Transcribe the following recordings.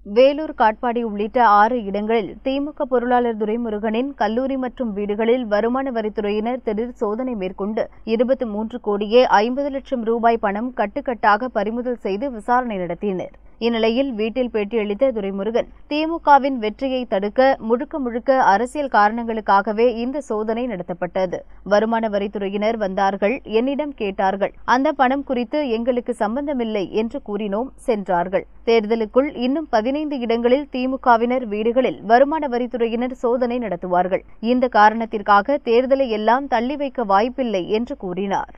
வேலூர், காட்பாடி உள்ளிட்ட 6 இடங்களில் திமுக பொருளாளர் துரைமுருகனின் கல்லூரி மற்றும் வீடுகளில் வருமான வரித்துறையினர் திடீர் சோதனை மேற்கொண்டு 23 கோடியே 50 லட்சம் ரூபாய் பணம் கட்டுக்கட்டாக பறிமுதல் செய்து விசாரணை நடத்தினர். இந்நிலையில் வீட்டில் பேட்டியளித்த துரைமுருகன், திமுகவின் வெற்றியை தடுக்க முழுக்க அரசியல் காரணங்களுக்காகவே இந்த சோதனை நடத்தப்பட்டது. வருமான வரித்துறையினர் வந்தார்கள், என்னிடம் கேட்டார்கள். அந்த பணம் குறித்து எங்களுக்கு சம்பந்தமில்லை என்று கூறினோம், சென்றார்கள். தேர்தலுக்குள் இன்னும் 15 இடங்களில் திமுகவினர் வீடுகளில் வருமான வரித்துறையினர் சோதனை நடத்துவார்கள். இந்த காரணத்திற்காக தேர்தலை எல்லாம் தள்ளி வைக்க வாய்ப்பில்லை என்று கூறினார்.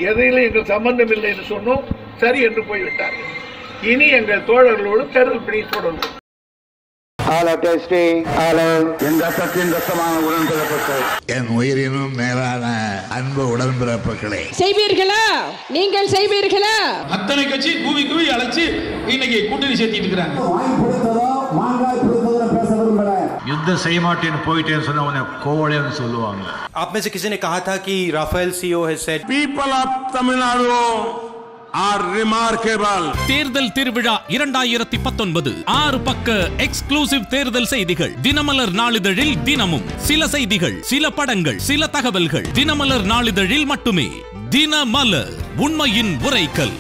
எதிலும் எங்கள் சம்பந்தம் இல்லை என்று சொன்னோம், சரி என்று போய்விட்டார்கள். இனி எங்கள் தோழர்களோடு தேர்தல் பணி தொடரும். என் உயிரினும் மேலான அன்பு உடன்பிறப்புகளே, செய்வீர்களா? நீங்கள் செய்வீர்களா? அத்தனை கட்சி கூவி அழைச்சு இன்னைக்கு கூட்டணி சேர்த்திட்டு இருக்கிறாங்க. युद्ध செய்ய மாட்டேன்னு போயிட்டேன்னு சொன்னவனே கோவளைன்னு சொல்லுவாங்க. आप में से किसी ने कहा था कि Rafale CEO has said people of Tamil Nadu are remarkable. தேர்தல் திருவிழா 2019 6 பக்க எக்ஸ்க்ளூசிவ் தேர்தல் செய்திகள். தினமலர் நாளிதழில் தினமும் சில செய்திகள், சில படங்கள், சில தகவல்கள். தினமலர் நாளிதழில் மட்டுமே. தினமலர், உண்மையின் உரைக்கல்.